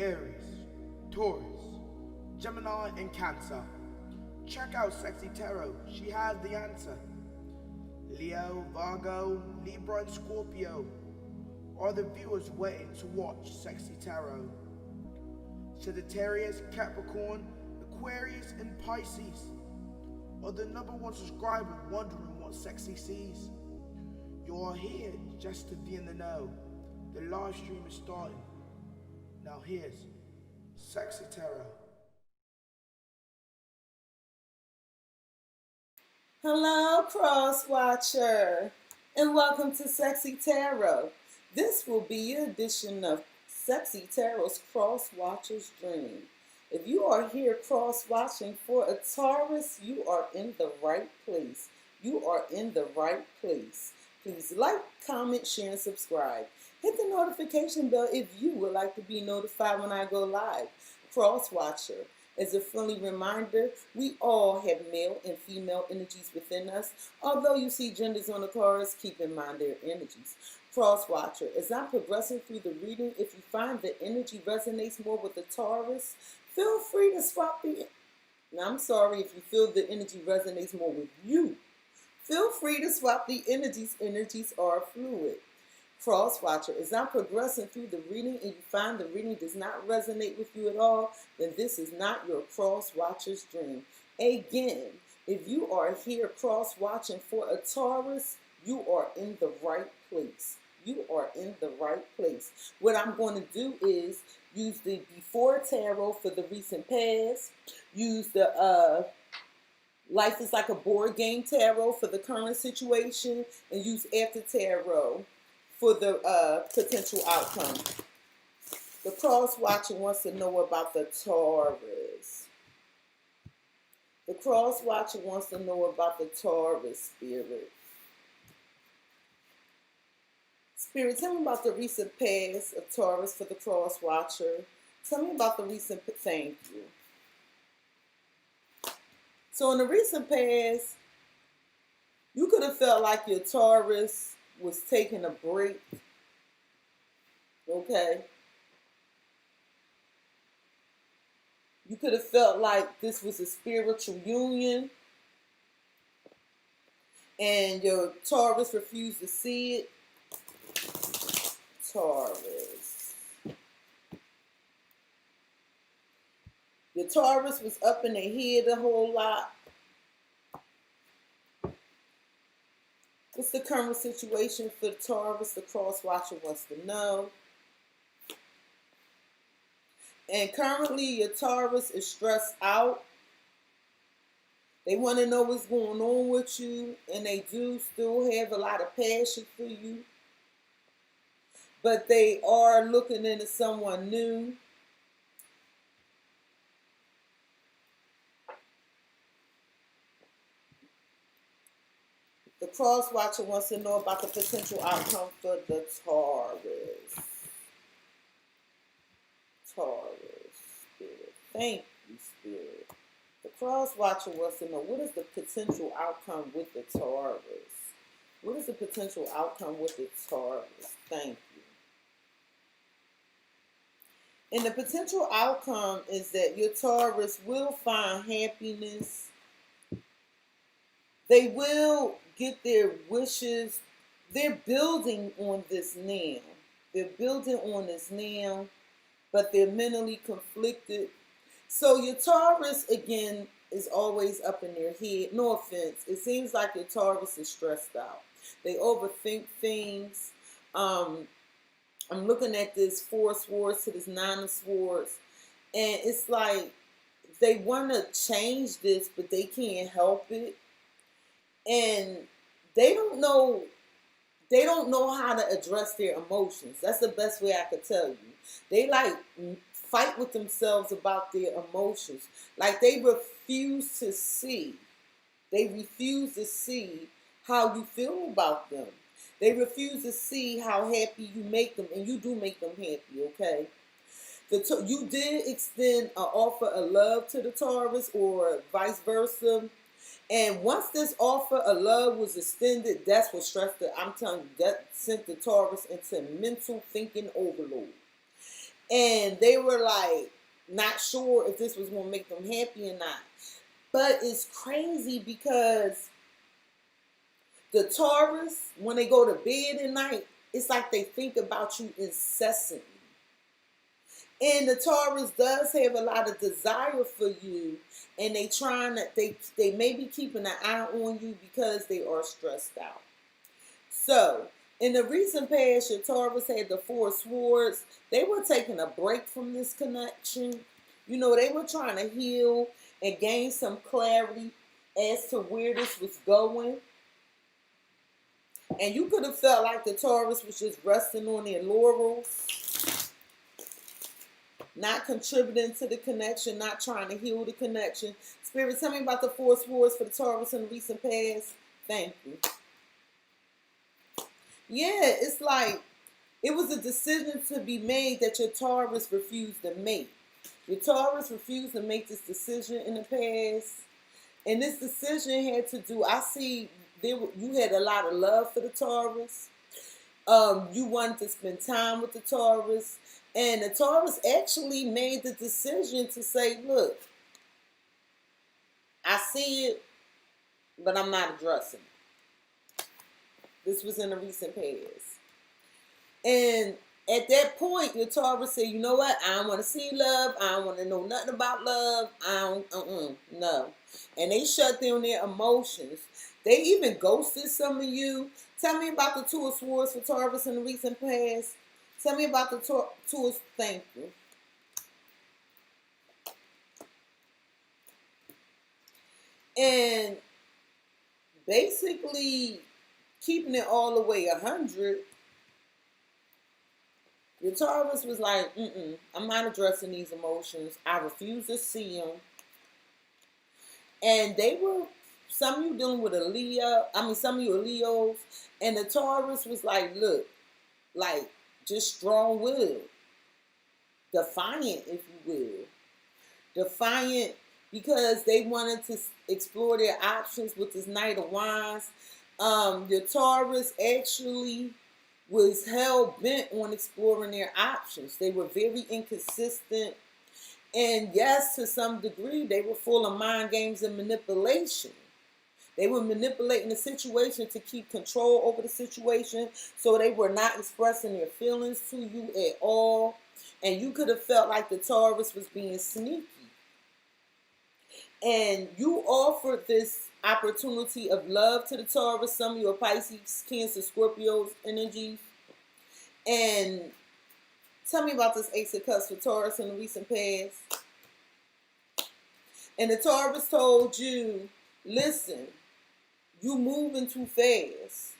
Aries, Taurus, Gemini, and Cancer. Check out Cexxi'S Tarot, she has the answer. Leo, Virgo, Libra, and Scorpio are the viewers waiting to watch Cexxi'S Tarot. Sagittarius, Capricorn, Aquarius, and Pisces are the #1 subscribers wondering what Cexxi'S sees. You are here just to be in the know. The live stream is starting. Now here's Cexxi'S Tarot. Hello, Cross Watcher, and welcome to Cexxi'S Tarot. This will be your edition of Cexxi'S Tarot's Cross Watcher's Dream. If you are here cross watching for a Taurus, you are in the right place. You are in the right place. Please like, comment, share, and subscribe. Hit the notification bell if you would like to be notified when I go live. Cross Watcher. As a friendly reminder, we all have male and female energies within us. Although you see genders on the cards, keep in mind their energies. Cross Watcher, as I'm progressing through the reading, if you find the energy resonates more with the Taurus, feel free to swap the... Now, I'm sorry if you feel the energy resonates more with you. Feel free to swap the energies. Energies are fluid. Cross Watcher, as I'm progressing through the reading and you find the reading does not resonate with you at all, then this is not your Cross Watcher's dream. Again, if you are here cross watching for a Taurus, you are in the right place. You are in the right place. What I'm going to do is use the Before Tarot for the recent past, use the Life is Like a Board Game Tarot for the current situation, and use After Tarot for the potential outcome. The Cross Watcher wants to know about the Taurus. The Cross Watcher wants to know about the Taurus, Spirit. Spirit, tell me about the recent past of Taurus for the Cross Watcher. Tell me about the recent, thank you. So in the recent past, you could have felt like your Taurus was taking a break, okay? You could have felt like this was a spiritual union and your Taurus refused to see it. Taurus. Your Taurus was up in their head a whole lot. What's the current situation for Taurus? The Cross Watcher wants to know. And currently, your Taurus is stressed out. They want to know what's going on with you, and they do still have a lot of passion for you. But they are looking into someone new. The Cross Watcher wants to know about the potential outcome for the Taurus. Taurus, Spirit. Thank you, Spirit. The Cross Watcher wants to know, what is the potential outcome with the Taurus? What is the potential outcome with the Taurus? Thank you. And the potential outcome is that your Taurus will find happiness. They will get their wishes. They're building on this now. They're building on this now, but they're mentally conflicted. So your Taurus, again, is always up in their head. No offense. It seems like your Taurus is stressed out. They overthink things. I'm looking at this 4 of Swords to this 9 of Swords, and it's like they want to change this, but they can't help it. And they don't know how to address their emotions. That's the best way I could tell you. They like fight with themselves about their emotions. Like they refuse to see. They refuse to see how you feel about them. They refuse to see how happy you make them, and you do make them happy, okay? You did extend an offer of love to the Taurus or vice versa. And once this offer of love was extended, that's what stressed it. I'm telling you, that sent the Taurus into mental thinking overload. And they were like not sure if this was going to make them happy or not. But it's crazy because the Taurus, when they go to bed at night, it's like they think about you incessantly. And the Taurus does have a lot of desire for you, and they may be keeping an eye on you because they are stressed out. So, in the recent past, your Taurus had the Four of Swords. They were taking a break from this connection. You know, they were trying to heal and gain some clarity as to where this was going. And you could have felt like the Taurus was just resting on their laurels, not contributing to the connection, not trying to heal the connection. Spirit, tell me about the Four of Swords for the Taurus in the recent past. Thank you. Yeah, it's like it was a decision to be made that your Taurus refused to make. Your Taurus refused to make this decision in the past. And this decision had to do, I see you had a lot of love for the Taurus. You wanted to spend time with the Taurus. And the Taurus actually made the decision to say, look, I see it, but I'm not addressing it. This was in the recent past. And at that point, your Taurus said, you know what? I don't want to see love. I don't want to know nothing about love. No. And they shut down their emotions. They even ghosted some of you. Tell me about the Two of Swords for Taurus in the recent past. Tell me about the Two of... Thank you. And basically, keeping it all the way 100, your Taurus was like, I'm not addressing these emotions. I refuse to see them. And they were, some of you dealing with some of you are Leos. And the Taurus was like, look, like, just strong-willed. Defiant, if you will. Defiant because they wanted to explore their options with this Knight of Wands. The Taurus actually was hell-bent on exploring their options. They were very inconsistent. And yes, to some degree, they were full of mind games and manipulation. They were manipulating the situation to keep control over the situation, so they were not expressing their feelings to you at all. And you could have felt like the Taurus was being sneaky. And you offered this opportunity of love to the Taurus. Some of you are Pisces, Cancer, Scorpios energies. And tell me about this Ace of Cups for Taurus in the recent past. And the Taurus told you, listen, you moving too fast.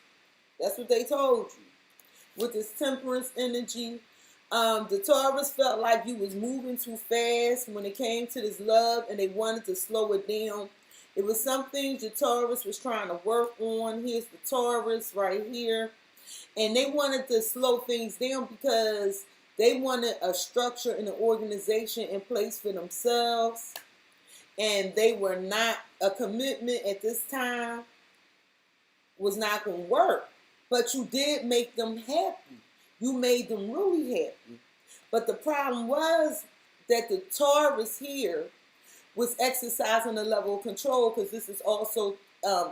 That's what they told you. With this Temperance energy, the Taurus felt like you was moving too fast when it came to this love, and they wanted to slow it down. It was some things your Taurus was trying to work on. Here's the Taurus right here. And they wanted to slow things down because they wanted a structure and an organization in place for themselves. And they were not, a commitment at this time was not going to work. But you did make them happy. You made them really happy. But the problem was that the Taurus here was exercising a level of control, because this is also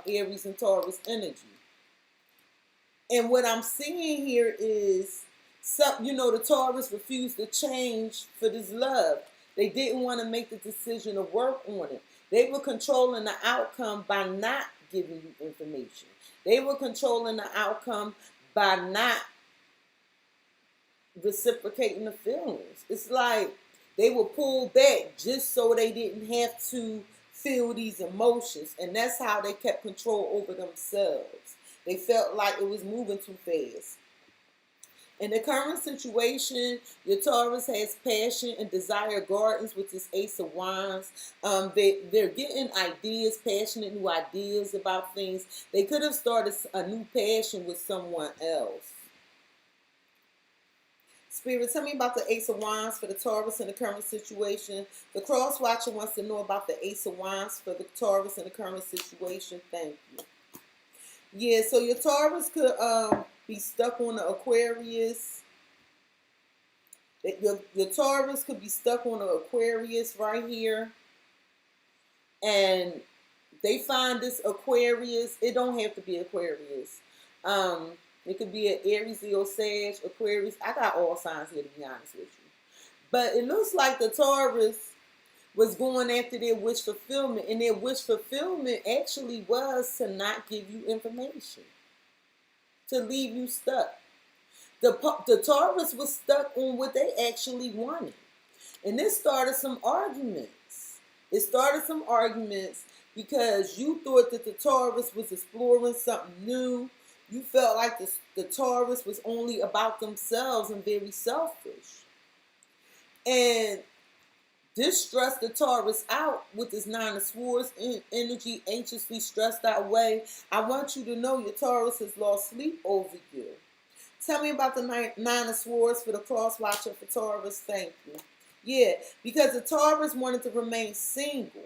Aries and Taurus energy. And what I'm seeing here is, the Taurus refused to change for this love. They didn't want to make the decision to work on it. They were controlling the outcome by not giving you information. They were controlling the outcome by not reciprocating the feelings. It's like they were pulled back just so they didn't have to feel these emotions. And that's how they kept control over themselves. They felt like it was moving too fast. In the current situation, your Taurus has passion and desire gardens with this Ace of Wands. They're getting ideas, passionate new ideas about things. They could have started a new passion with someone else. Spirit, tell me about the Ace of Wands for the Taurus in the current situation. The Cross Watcher wants to know about the Ace of Wands for the Taurus in the current situation. Thank you. Yeah, so your Taurus could be stuck on the Aquarius. Your Taurus could be stuck on an Aquarius right here, and they find this Aquarius. It don't have to be Aquarius. It could be an Aries, Leo, Sag, Aquarius. I got all signs here, to be honest with you. But it looks like the Taurus was going after their wish fulfillment, and their wish fulfillment actually was to not give you information, to leave you stuck. The Taurus was stuck on what they actually wanted. And this started some arguments. It started some arguments because you thought that the Taurus was exploring something new. You felt like the Taurus was only about themselves and very selfish. And this stressed the Taurus out with this Nine of Swords energy, anxiously stressed out way. I want you to know your Taurus has lost sleep over you. Tell me about the Nine of Swords for the cross watcher for Taurus. Thank you. Yeah, because the Taurus wanted to remain single.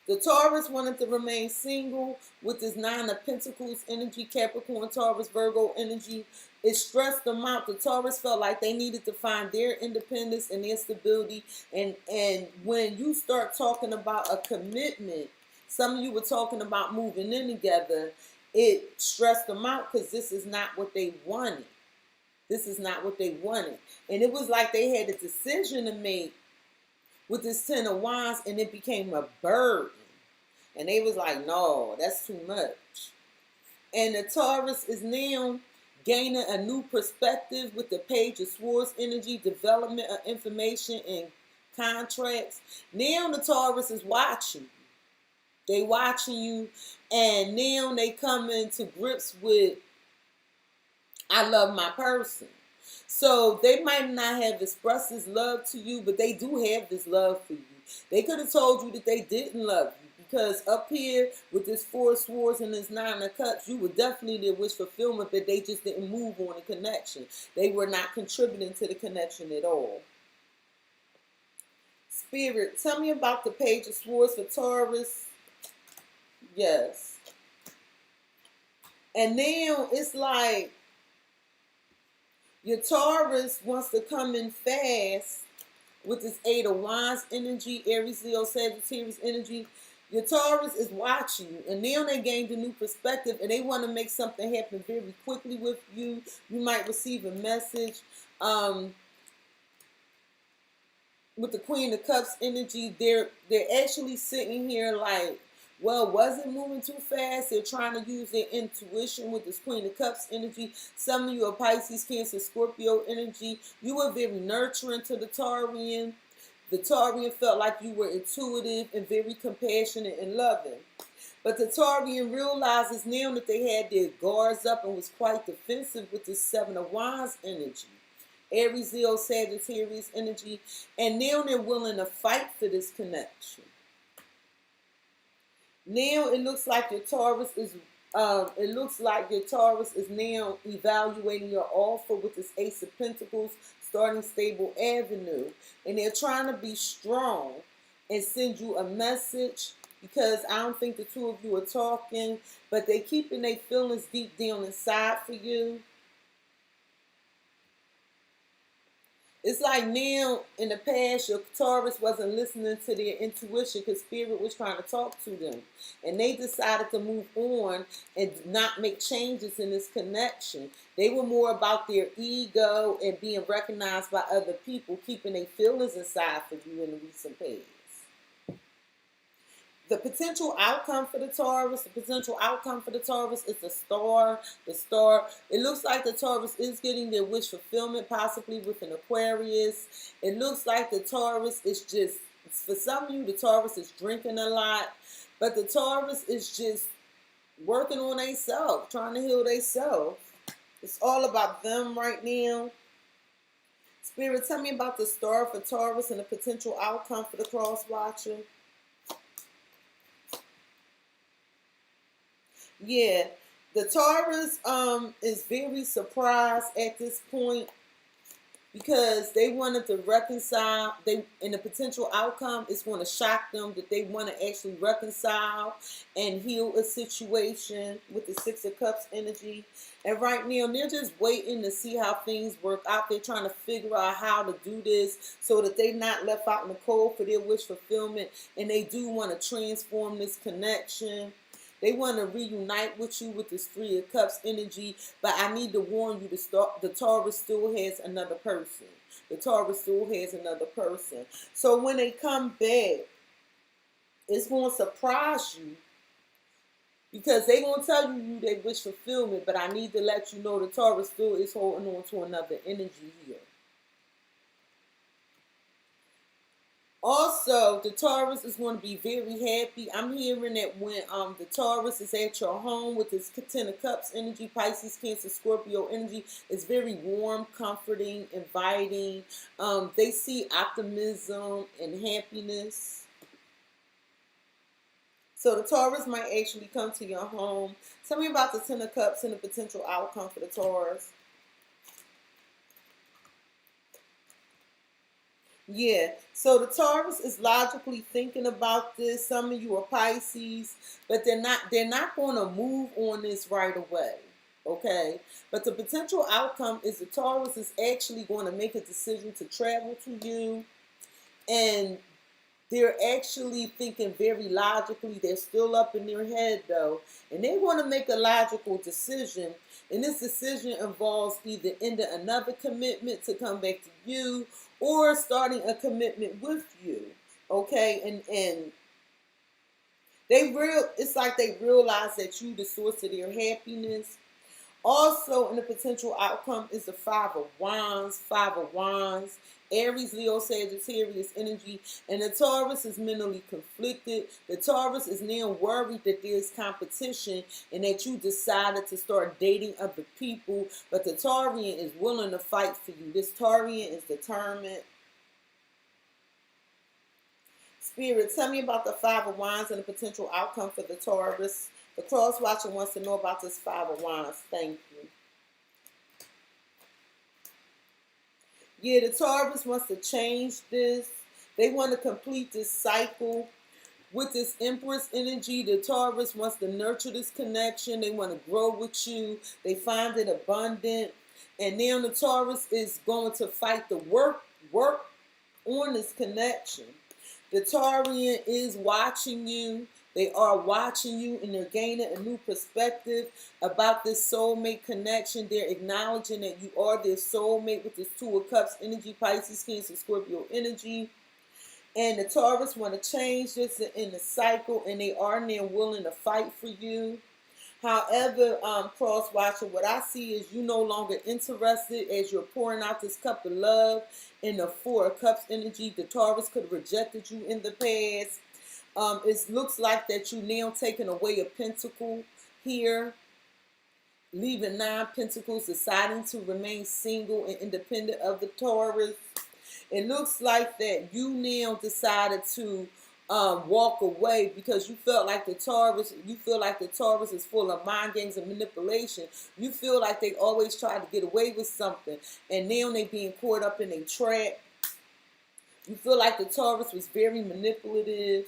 The Taurus wanted to remain single with this Nine of Pentacles energy, Capricorn, Taurus, Virgo energy. It stressed them out. The Taurus felt like they needed to find their independence and their stability. And when you start talking about a commitment, some of you were talking about moving in together, it stressed them out because this is not what they wanted. This is not what they wanted. And it was like they had a decision to make with this Ten of Wands, and it became a burden. And they was like, no, that's too much. And the Taurus is now gaining a new perspective with the Page of Swords energy, development of information and contracts. Now the Taurus is watching you. They watching you, and now they come into grips with, I love my person. So they might not have expressed this love to you, but they do have this love for you. They could have told you that they didn't love you, because up here with this Four of Swords and this Nine of Cups, you were definitely their wish fulfillment, but they just didn't move on the connection. They were not contributing to the connection at all. Spirit, tell me about the Page of Swords for Taurus. Yes. And now it's like your Taurus wants to come in fast with this Eight of Wands energy, Aries, Leo, Sagittarius energy. Your Taurus is watching you, and now they gained a new perspective, and they want to make something happen very quickly with you. You might receive a message. With the Queen of Cups energy, they're actually sitting here like, well, was it moving too fast? They're trying to use their intuition with this Queen of Cups energy. Some of you are Pisces, Cancer, Scorpio energy. You were very nurturing to the Taurian. The Taurian felt like you were intuitive and very compassionate and loving. But the Taurian realizes now that they had their guards up and was quite defensive with this Seven of Wands energy. Aries, Leo, Sagittarius energy. And now they're willing to fight for this connection. Now it looks like your Taurus is now evaluating your offer with this Ace of Pentacles, starting stable avenue. And they're trying to be strong and send you a message, because I don't think the two of you are talking, but they're keeping their feelings deep down inside for you. It's like now, in the past, your Taurus wasn't listening to their intuition because Spirit was trying to talk to them. And they decided to move on and not make changes in this connection. They were more about their ego and being recognized by other people, keeping their feelings inside for you in the recent past. The potential outcome for the Taurus, is the Star. The Star, it looks like the Taurus is getting their wish fulfillment, possibly with an Aquarius. It looks like the Taurus is just, for some of you, the Taurus is drinking a lot. But the Taurus is just working on themselves, trying to heal themselves. It's all about them right now. Spirit, tell me about the Star for Taurus and the potential outcome for the cross watcher. Yeah, the Taurus is very surprised at this point, because they wanted to reconcile. And the potential outcome is going to shock them that they want to actually reconcile and heal a situation with the Six of Cups energy. And right now, they're just waiting to see how things work out. They're trying to figure out how to do this so that they're not left out in the cold for their wish fulfillment. And they do want to transform this connection. They want to reunite with you with this Three of Cups energy. But I need to warn you, the Taurus still has another person. The Taurus still has another person. So when they come back, it's going to surprise you. Because they going to tell you they wish fulfillment, but I need to let you know the Taurus still is holding on to another energy here. Also, the Taurus is going to be very happy. I'm hearing that when the Taurus is at your home with this Ten of Cups energy, Pisces, Cancer, Scorpio energy, it's very warm, comforting, inviting. They see optimism and happiness. So the Taurus might actually come to your home. Tell me about the Ten of Cups and the potential outcome for the Taurus. Yeah, so the Taurus is logically thinking about this. Some of you are Pisces, but they're not going to move on this right away. Okay, but the potential outcome is the Taurus is actually going to make a decision to travel to you, and they're actually thinking very logically. They're still up in their head though. And they want to make a logical decision. And this decision involves either ending another commitment to come back to you or starting a commitment with you. Okay? And it's like they realize that you the source of their happiness. Also, in the potential outcome is the Five of Wands, Aries, Leo, Sagittarius energy, and the Taurus is mentally conflicted. The Taurus is now worried that there's competition and that you decided to start dating other people, but the Taurian is willing to fight for you. This Taurian is determined. Spirit, tell me about the Five of Wands and the potential outcome for the Taurus. The cross watcher wants to know about this Five of Wands. Thank you. Yeah, the Taurus wants to change this. They want to complete this cycle. With this Empress energy, the Taurus wants to nurture this connection. They want to grow with you. They find it abundant. And now the Taurus is going to fight the work on this connection. The Taurian is watching you. They are watching you and they're gaining a new perspective about this soulmate connection. They're acknowledging that you are their soulmate with this Two of Cups energy, Pisces, Cancer, Scorpio energy. And the Taurus want to change this in the cycle, and they are now willing to fight for you. However, cross watcher, what I see is you no longer interested as you're pouring out this cup of love in the Four of Cups energy. The Taurus could have rejected you in the past. It looks like that you now taking away a pentacle here, leaving 9 pentacles, deciding to remain single and independent of the Taurus. It looks like that you now decided to walk away because you felt like the Taurus, is full of mind games and manipulation. You feel like they always try to get away with something, and now they being caught up in a trap. You feel like the Taurus was very manipulative.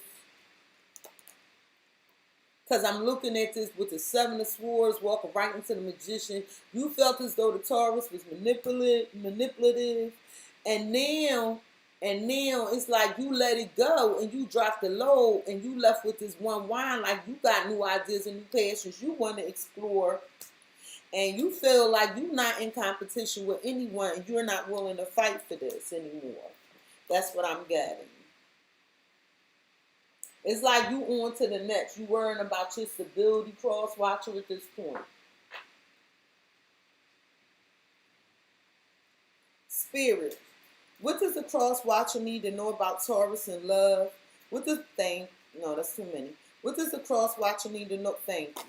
Because I'm looking at this with the Seven of Swords walking right into the Magician. You felt as though the Taurus was manipulative. And now it's like you let it go and you dropped the load and you left with this one wine. Like you got new ideas and new passions you want to explore. And you feel like you're not in competition with anyone and you're not willing to fight for this anymore. That's what I'm getting. It's like you on to the next. You worrying about your stability, cross watcher at this point. Spirit, what does the cross watcher need to know about Taurus and love? What does no, that's too many. What does the cross watcher need to know? Thank you.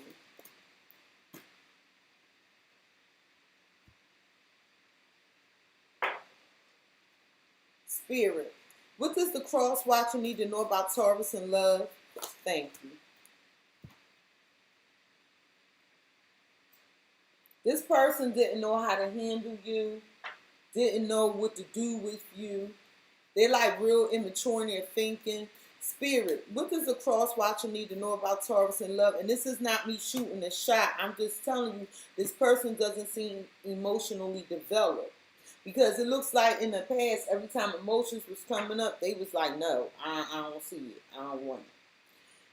Spirit, what does the cross watcher need to know about Taurus and love? Thank you. This person didn't know how to handle you, didn't know what to do with you. They're like real immature in their thinking. Spirit, what does a cross watcher need to know about Taurus and love? And this is not me shooting a shot. I'm just telling you, this person doesn't seem emotionally developed. Because it looks like in the past, every time emotions was coming up, they was like, no, I don't see it. I don't want it.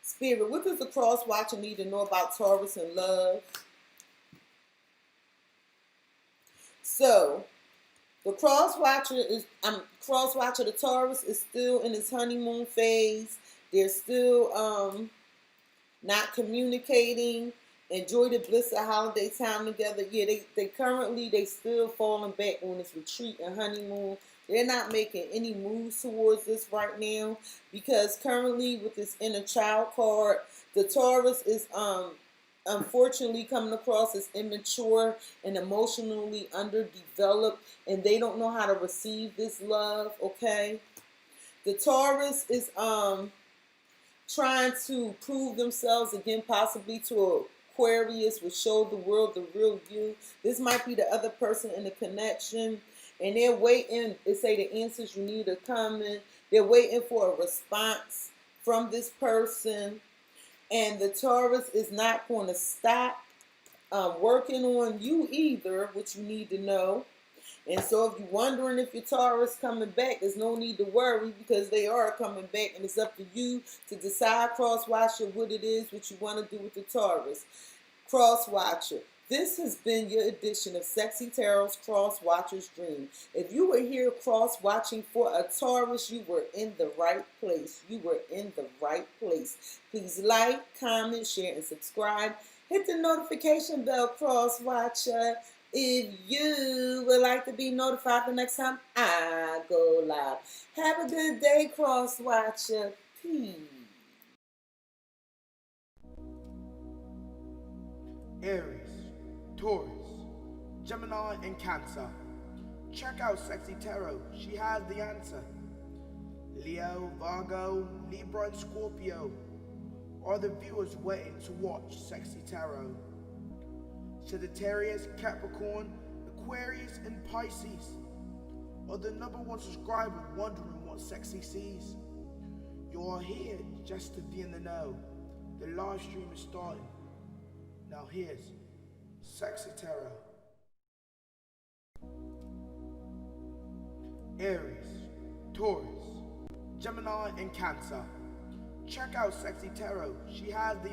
Spirit, what does the cross watcher need to know about Taurus and love? So, the cross watcher the Taurus is still in his honeymoon phase. They're still not communicating. Enjoy the bliss of holiday time together. Yeah, they still falling back on this retreat and honeymoon. They're not making any moves towards this right now because currently with this inner child card, the Taurus is unfortunately coming across as immature and emotionally underdeveloped, and they don't know how to receive this love. Okay, the Taurus is trying to prove themselves again, possibly to Aquarius, will show the world the real you. This might be the other person in the connection, and they're waiting. They say the answers you need are coming. They're waiting for a response from this person, and the Taurus is not going to stop working on you either, which you need to know. And so if you're wondering if your Taurus coming back, there's no need to worry because they are coming back, and it's up to you to decide, cross watcher, what it is, what you want to do with the Taurus. Cross watcher, this has been your edition of Sexy Tarot's Cross Watcher's Dream. If you were here cross watching for a Taurus, you were in the right place. You were in the right place. Please like, comment, share, and subscribe. Hit the notification bell, cross watcher, if you would like to be notified the next time I go live. Have a good day, cross watcher. Peace. Aries, Taurus, Gemini, and Cancer. Check out Sexy Tarot. She has the answer. Leo, Virgo, Libra, and Scorpio are the viewers waiting to watch Sexy Tarot. Sagittarius, Capricorn, Aquarius, and Pisces are the #1 subscriber wondering what Sexy sees. You are here just to be in the know. The live stream is starting. Now here's Sexy Tarot. Aries, Taurus, Gemini, and Cancer. Check out Sexy Tarot. She has the